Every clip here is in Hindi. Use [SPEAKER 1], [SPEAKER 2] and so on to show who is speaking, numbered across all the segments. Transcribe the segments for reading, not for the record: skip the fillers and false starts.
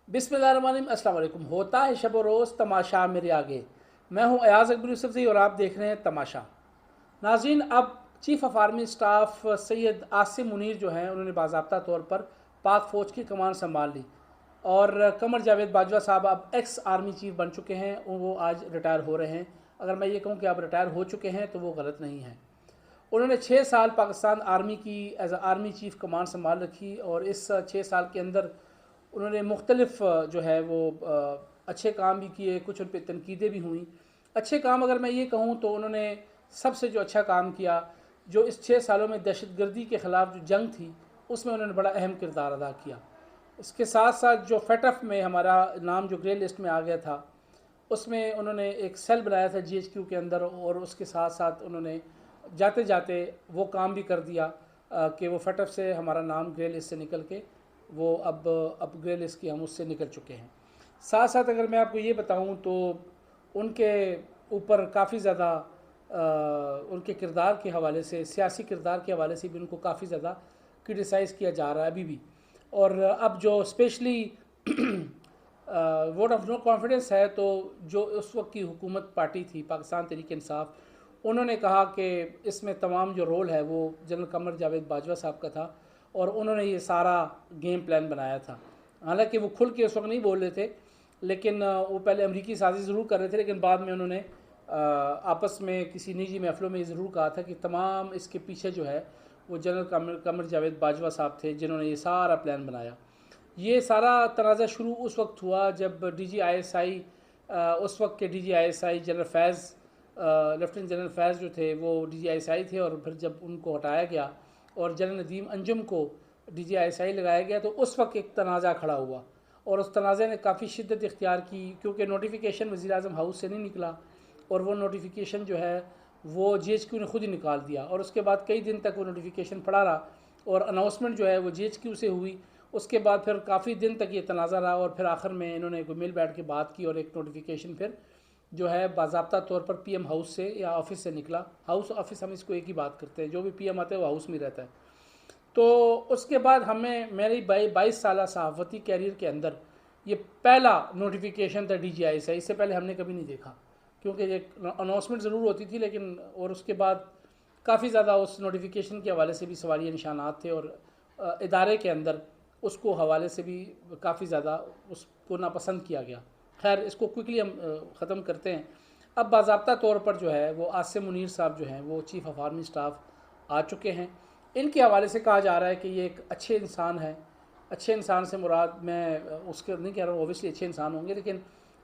[SPEAKER 1] बिस्मिल्लाहिर्रहमानिर्रहीम। अस्सलाम वालेकुम। होता है शब व रोज़ तमाशा मेरे आगे। मैं हूं अयाज़ अकबर यूसुफ़ज़ई और आप देख रहे हैं तमाशा। नाज़रीन, अब chief of army staff Syed Asim Munir जो हैं उन्होंने बाज़ाब्ता तौर पर पाक फ़ौज की कमान संभाल ली और कमर जावेद बाजवा साहब अब एक्स आर्मी चीफ़ बन चुके हैं और वो आज रिटायर हो रहे हैं। अगर मैं ये कहूँ कि आप रिटायर हो चुके हैं तो वो गलत नहीं है। उन्होंने 6 साल पाकिस्तान आर्मी की एज आ आर्मी चीफ़ कमान संभाल रखी और इस 6 साल के अंदर उन्होंने मुख्तलिफ जो है वो अच्छे काम भी किए, कुछ उन पर तनकीदें भी हुई। अच्छे काम अगर मैं ये कहूँ तो उन्होंने सबसे जो अच्छा काम किया, जो इस 6 सालों में दहशतगर्दी के ख़िलाफ़ जो जंग थी उसमें उन्होंने बड़ा अहम किरदार अदा किया। इसके साथ साथ जो फेटफ में हमारा नाम जो ग्रे लिस्ट में आ गया था उसमें उन्होंने एक सेल बनाया था जीएचक्यू के अंदर और उसके साथ साथ उन्होंने जाते जाते वो काम भी कर दिया कि वो फेटफ से हमारा नाम ग्रे लिस्ट से निकल के वो अब ग्रे लिस्ट की हम उससे निकल चुके हैं। साथ साथ अगर मैं आपको ये बताऊं तो उनके ऊपर काफ़ी ज़्यादा उनके किरदार के हवाले से, सियासी किरदार के हवाले से भी उनको काफ़ी ज़्यादा क्रिटिसाइज़ किया जा रहा है अभी भी। और अब जो specially vote of no confidence है, तो जो उस वक्त की हुकूमत पार्टी थी पाकिस्तान तहरीक इंसाफ, उन्होंने कहा कि इसमें तमाम जो रोल है वो जनरल कमर जावेद बाजवा साहब का था और उन्होंने ये सारा गेम प्लान बनाया था। हालांकि वो खुल के उस वक्त नहीं बोल रहे थे, लेकिन वो पहले अमरीकी साजिश ज़रूर कर रहे थे, लेकिन बाद में उन्होंने आपस में किसी निजी महफिलों में ये ज़रूर कहा था कि तमाम इसके पीछे जो है वो जनरल कमर जावेद बाजवा साहब थे जिन्होंने ये सारा प्लान बनाया। ये सारा तनाज़ा शुरू उस वक्त हुआ जब DGISI, उस वक्त के DGISI जनरल फैज़, लेफ्टिनेंट जनरल फैज़ जो थे वो DGISI थे, और फिर जब उनको हटाया गया और जनरल नदीम अंजुम को DGISI लगाया गया तो उस वक्त एक तनाज़ा खड़ा हुआ और उस तनाज़े ने काफ़ी शिद्दत इख्तियार की, क्योंकि नोटिफिकेशन वज़ीर-ए-आज़म हाउस से नहीं निकला और वो नोटिफिकेशन जो है वो GHQ ने खुद ही निकाल दिया और उसके बाद कई दिन तक वो नोटिफिकेशन पड़ा रहा और अनाउंसमेंट जो है वो GHQ से हुई। उसके बाद फिर काफ़ी दिन तक ये तनाज़ा रहा और फिर आखिर में इन्होंने कोई मिल बैठ के बात की और एक नोटिफिकेशन फिर जो है बाज़ाब्ता तौर पर PM हाउस से या ऑफिस से निकला। हाउस ऑफिस हम इसको एक ही बात करते हैं, जो भी PM आता है वो हाउस में रहता है। तो उसके बाद हमें मेरी 22 साल सहाफ़ती कैरियर के अंदर ये पहला नोटिफिकेशन था DGISI। इससे पहले हमने कभी नहीं देखा, क्योंकि एक अनाउंसमेंट ज़रूर होती थी लेकिन, और उसके बाद काफ़ी ज़्यादा उस नोटिफिकेशन के हवाले से भी सवालिया निशानात थे और इदारे के अंदर उसको हवाले से भी काफ़ी ज़्यादा उसको नापसंद किया गया। खैर, इसको क्विकली हम ख़त्म करते हैं। अब बाज़ाब्ता तौर पर जो है वो आसिम मुनीर साहब जो हैं वो चीफ़ ऑफ आर्मी स्टाफ आ चुके हैं। इनके हवाले से कहा जा रहा है कि ये एक अच्छे इंसान है। अच्छे इंसान से मुराद, मैं उसके नहीं कह रहा हूँ ओबियसली अच्छे इंसान होंगे, लेकिन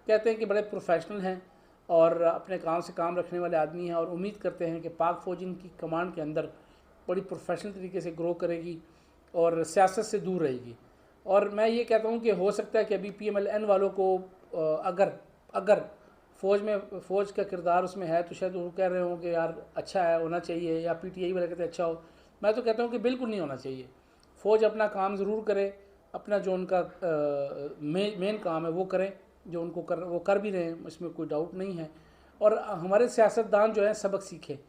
[SPEAKER 1] कहते हैं कि बड़े प्रोफेशनल हैं और अपने काम से काम रखने वाले आदमी हैं और उम्मीद करते हैं कि पाक फ़ौज इनकी कमांड के अंदर बड़ी प्रोफेशनल तरीके से ग्रो करेगी और सियासत से दूर रहेगी। और मैं ये कहता हूँ कि हो सकता है कि अभी PMLN वालों को अगर अगर फ़ौज का किरदार उसमें है तो शायद वो कह रहे हों कि यार अच्छा है, होना चाहिए, या PTI वाले कहते हैं अच्छा हो। मैं तो कहता हूँ कि बिल्कुल नहीं होना चाहिए। फ़ौज अपना काम ज़रूर करे, अपना जो उनका मेन काम है वो करें, जो उनको वो कर भी रहे हैं, इसमें कोई डाउट नहीं है। और हमारे सियासतदान जो हैं सबक सीखे,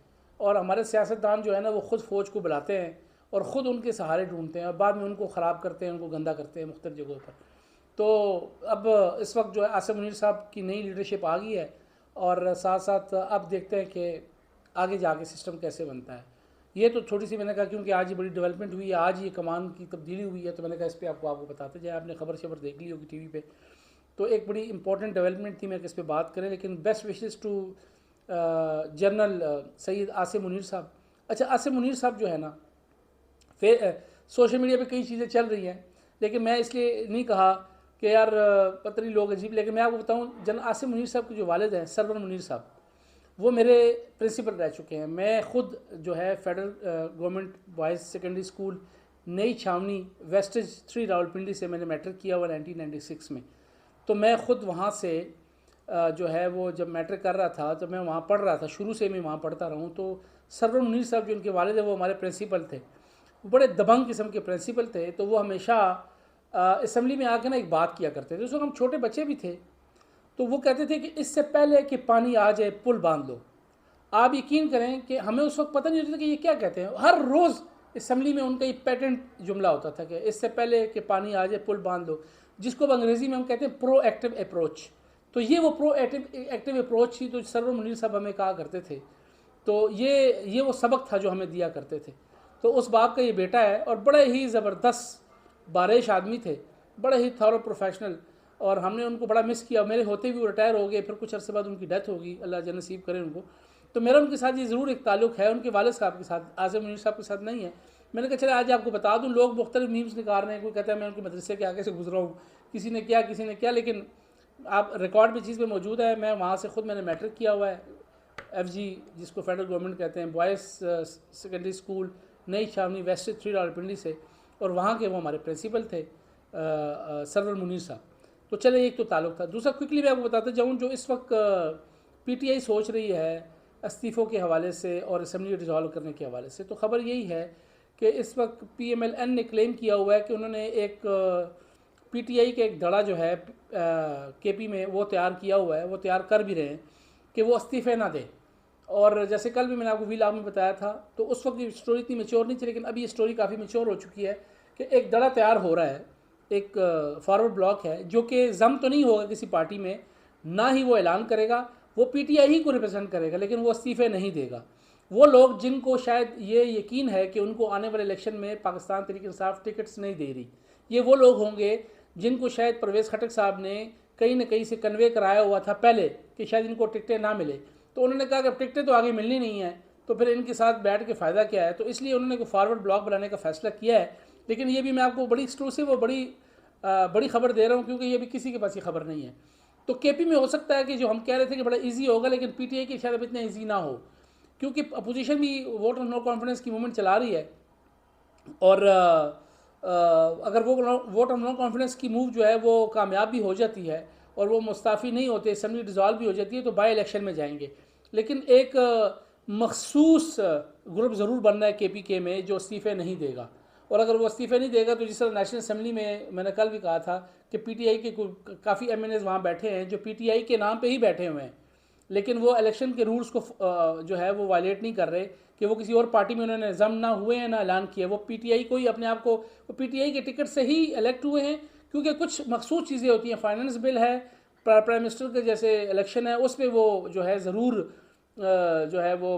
[SPEAKER 1] और हमारे सियासतदान जो है ना वो ख़ुद फ़ौज को बुलाते हैं और ख़ुद उनके सहारे ढूंढते हैं और बाद में उनको ख़राब करते हैं, उनको गंदा करते हैं मुख्तलिफ़ जगहों पर। तो अब इस वक्त जो है आसिम मुनीर साहब की नई लीडरशिप आ गई है और साथ साथ अब देखते हैं कि आगे जाके सिस्टम कैसे बनता है। ये तो छोटी सी मैंने कहा क्योंकि आज ये बड़ी डेवलपमेंट हुई है, आज ये कमान की तब्दीली हुई है, तो मैंने कहा इस पर आपको बताते जाए। आपने खबर शबर देख ली होगी TV पे, तो एक बड़ी इंपॉर्टेंट डेवलपमेंट थी, मैं इस पर बात करें। लेकिन best wishes to general Syed Asim Munir साहब। अच्छा, आसिम मुनीर साहब जो है ना, फिर सोशल मीडिया पे कई चीज़ें चल रही हैं, लेकिन मैं इसलिए नहीं कहा कि यार पता नहीं लोग अजीब, लेकिन मैं आपको बताऊं, जनरल आसिम मुनीर साहब के जो वालिद हैं सरवर मुनीर साहब, वो मेरे प्रिंसिपल रह चुके हैं। मैं ख़ुद जो है federal government boys secondary school नई छावनी वेस्टेज 3 रावलपिंडी से मैंने मैट्रिक किया हुआ 1996 में। तो मैं ख़ुद वहाँ से जो है वो जब मैट्रिक कर रहा था तो मैं वहाँ पढ़ रहा था, शुरू से मैं वहाँ पढ़ता रहा हूँ। तो सरवर मुनीर साहब जो उनके वालिद हैं वो हमारे प्रिंसिपल थे, वो बड़े दबंग किस्म के प्रिंसिपल थे। तो वो हमेशा असम्बली में आके ना एक बात किया करते थे। उस वक्त हम छोटे बच्चे भी थे, तो वो कहते थे कि इससे पहले कि पानी आ जाए पुल बांध लो। आप यकीन करें कि हमें उस वक्त पता नहीं होता था कि ये क्या कहते हैं। हर रोज़ असम्बली में उनका ये पैटेंट जुमला होता था कि इससे पहले कि पानी आ जाए पुल बांध लो। जिसको अब अंग्रेज़ी में हम कहते हैं प्रोएक्टिव अप्रोच। तो ये वो प्रोएक्टिव अप्रोच थी तो सरवर मुनीर साहब हमें कहा करते थे। तो ये वो सबक था जो हमें दिया करते थे। तो उस बाप का ये बेटा है और बड़े ही ज़बरदस्त बारिश आदमी थे, बड़े ही थॉरो प्रोफेशनल, और हमने उनको बड़ा मिस किया। मेरे होते भी वो रिटायर हो गए, फिर कुछ अर्से बाद उनकी डेथ होगी, अल्लाह जन्नत-नसीब करे उनको। तो मेरा उनके साथ ये ज़रूर एक ताल्लुक़ है, उनके वालिद साहब के साथ, आज़म मुनीर साहब के साथ नहीं है। मैंने कहा चला आज आपको बता दूँ, लोग मुख्तलिफ मीम्स निकाल रहे हैं, कोई कहता है मैं उनके मदरसे के आगे से गुजरा हूँ, किसी ने क्या, लेकिन आप रिकॉर्ड भी चीज़ पे मौजूद है। मैं वहाँ से ख़ुद मैंने मैट्रिक किया हुआ है, FG जिसको फेडरल गवर्नमेंट कहते हैं, बॉयज़ सेकेंडरी स्कूल नई छावनी वेस्ट 3 रावलपिंडी से, और वहाँ के वो हमारे प्रिंसिपल थे सरवर मुनीर साहब। तो चले एक तो ताल्लुक़ था। दूसरा क्विकली मैं आपको बताता जाऊँ, जो इस वक्त PTI सोच रही है इस्तीफ़ों के हवाले से और असम्बली डिसॉल्व करने के हवाले से, तो ख़बर यही है कि इस वक्त PMLN ने क्लेम किया हुआ है कि उन्होंने एक PTI के एक धड़ा जो है KP में वो तैयार किया हुआ है, वो तैयार कर भी रहे हैं कि वो इस्तीफ़े ना दें। और जैसे कल भी मैंने आपको व्लॉग में बताया था, तो उस वक्त ये स्टोरी इतनी मैच्योर नहीं थी, लेकिन अभी ये स्टोरी काफ़ी मैच्योर हो चुकी है कि एक धड़ा तैयार हो रहा है, एक फॉरवर्ड ब्लॉक है जो कि जम तो नहीं होगा किसी पार्टी में, ना ही वो ऐलान करेगा, वो PTI ही को रिप्रेजेंट करेगा, लेकिन वो इस्तीफ़े नहीं देगा। वो लोग जिनको शायद ये यकीन है कि उनको आने वाले इलेक्शन में पाकिस्तान तहरीक इंसाफ टिकट्स नहीं दे रही, ये वो लोग होंगे जिनको शायद परवेज़ खटक साहब ने कहीं ना कहीं से कन्वे कराया हुआ था पहले कि शायद इनको टिकटें ना मिले, तो उन्होंने कहा कि अब टिकटें तो आगे मिलनी नहीं है, तो फिर इनके साथ बैठ के फ़ायदा क्या है। तो इसलिए उन्होंने को फॉरवर्ड ब्लॉक बनाने का फ़ैसला किया है। लेकिन ये भी मैं आपको बड़ी एक्सक्लूसिव और बड़ी ख़बर दे रहा हूँ, क्योंकि ये भी किसी के पास ये खबर नहीं है। तो KP में हो सकता है कि जो हम कह रहे थे कि बड़ा ईजी होगा, लेकिन PTI की शायद अब इतना ईजी ना हो, क्योंकि अपोजिशन भी वोट ऑफ नो कॉन्फिडेंस की मूवमेंट चला रही है। और अगर वो वोट ऑफ नो कॉन्फिडेंस की मूव जो है वो कामयाब भी हो जाती है और वो मुस्ताफ़ी नहीं होते, असम्बली डिज़ॉल्व भी हो जाती है, तो बाई इलेक्शन में जाएंगे। लेकिन एक मखसूस ग्रुप ज़रूर बनना है KPK में जो इस्तीफ़े नहीं देगा, और अगर वो इस्तीफ़े नहीं देगा तो जिस तरह नेशनल असम्बली में मैंने कल भी कहा था कि PTI के काफ़ी MNAs वहाँ बैठे हैं जो PTI के नाम पे ही बैठे हुए हैं, लेकिन वो इलेक्शन के रूल्स को जो है वो वायलेट नहीं कर रहे कि वो किसी और पार्टी में उन्होंने जम ना हुए हैं ना ऐलान किया, वो PTI को ही अपने आप को, वो PTI के टिकट से ही इलेक्ट हुए हैं, क्योंकि कुछ मखसूस चीज़ें होती हैं। फाइनेंस बिल है, प्राइम मिनिस्टर के जैसे इलेक्शन है, उस पर वो जो है ज़रूर जो है वो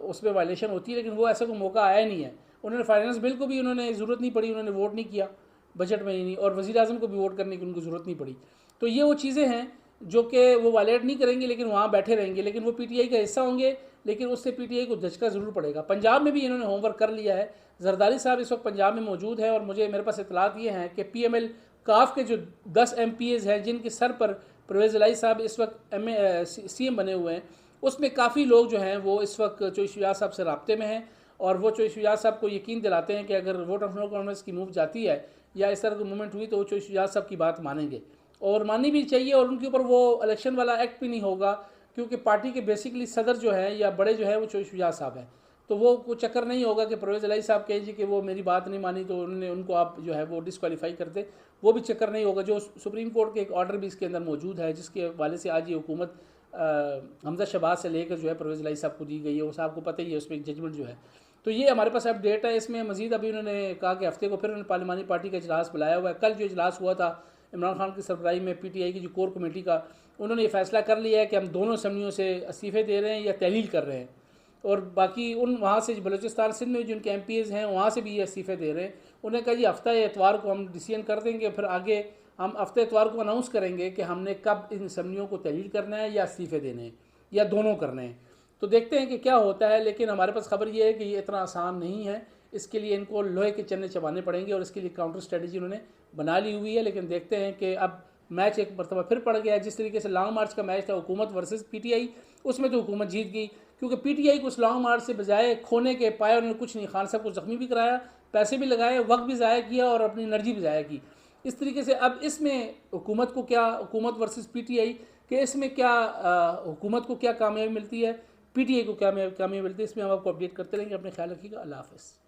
[SPEAKER 1] उस पर वायलेशन होती है, लेकिन वो ऐसा कोई मौका आया नहीं है। उन्होंने फाइनेंस बिल को भी उन्होंने ज़रूरत नहीं पड़ी, उन्होंने वोट नहीं किया बजट में ही नहीं, और वज़ीर आज़म को भी वोट करने की उनको ज़रूरत नहीं पड़ी। तो ये वो चीज़ें हैं जो कि वो वायलेट नहीं करेंगे, लेकिन वहाँ बैठे रहेंगे, लेकिन वो PTI का हिस्सा होंगे, लेकिन उससे PTI को धचका ज़रूर पड़ेगा। पंजाब में भी इन्होंने होमवर्क कर लिया है। जरदारी साहब इस वक्त पंजाब में मौजूद है, और मेरे पास इतलात ये हैं कि PML काफ के जो 10 MPs हैं जिनके सर पर परवेज़ इलाही साहब इस वक्त CM बने हुए हैं, उसमें काफ़ी लोग जो हैं वो इस वक्त चौधरी शुजात साहब से रब्ते में हैं, और वो चौधरी शुजात साहब को यकीन दिलाते हैं कि अगर वोट ऑफ नो कॉन्फिडेंस की मूव जाती है या इस तरह की मूवमेंट हुई तो वो चौधरी शुजात साहब की बात मानेंगे, और माननी भी चाहिए। और उनके ऊपर वो इलेक्शन वाला एक्ट भी नहीं होगा, क्योंकि पार्टी के बेसिकली सदर जो है या बड़े जो है वो चौधरी शुजात साहब हैं, तो वो कोई चक्कर नहीं होगा कि परवेज़ इलाही साहब कहें जी कि वो मेरी बात नहीं मानी तो उनको आप जो है वो डिस्क्वालीफाई करते, वो भी चक्कर नहीं होगा। जो सुप्रीम कोर्ट के एक ऑर्डर भी इसके अंदर मौजूद है, जिसके वाले से आज ये हुकूमत हमजा शहबाज से लेकर जो है परवेज़ इलाही साहब को दी गई है, वो साहब को पता ही है, उसमें एक जजमेंट जो है। तो ये हमारे पास अपडेट है। इसमें मज़ीद अभी उन्होंने कहा कि हफ्ते को फिर उन्होंने पार्लिमानी पार्टी का इजलास बुलाया हुआ है। कल जो इजलास हुआ था इमरान खान की सरबराही में PTI की जो कोर कमेटी का, उन्होंने ये फैसला कर लिया है कि हम दोनों असम्बलियों से इस्तीफ़े दे रहे हैं या तहलील कर रहे हैं, और बाकी उन वहाँ से बलूचिस्तान सिंध में जिनके MPs हैं वहाँ से भी ये इस्तीफ़े दे रहे हैं। उन्हें कहा जी हफ्ता एतवार को हम डिसीजन कर देंगे, फिर आगे हम हफ्ते एतवार को अनाउंस करेंगे कि हमने कब इन असम्बलियों को तहलील करना है या इस्तीफ़े देने हैं या दोनों करने हैं। तो देखते हैं कि क्या होता है, लेकिन हमारे पास खबर ये है कि ये इतना आसान नहीं है। इसके लिए इनको लोहे के चने चबाने पड़ेंगे, और इसके लिए काउंटर स्ट्रेटजी उन्होंने बना ली हुई है। लेकिन देखते हैं कि अब मैच एक मरतबा फिर पड़ गया है। जिस तरीके से लॉन्ग मार्च का मैच था हुकूमत वर्सेस PTI, उसमें तो हुकूमत जीत गई, क्योंकि PTI को उस लॉन्ग मार्च से बजाय खोने के पाया उन्होंने कुछ नहीं। खान साहब को ज़ख्मी भी कराया, पैसे भी लगाए, वक्त भी ज़ाया किया और अपनी एनर्जी भी ज़ाया की। इस तरीके से अब इसमें हुकूमत को क्या, हुकूमत वर्सेस PTI कि इसमें क्या हुकूमत को क्या कामयाबी मिलती है, PTI को क्या कामयाबी मिलती है, इसमें हम आपको अपडेट करते रहेंगे। अपने ख्याल रखिएगा। अल्लाह हाफ़िज़।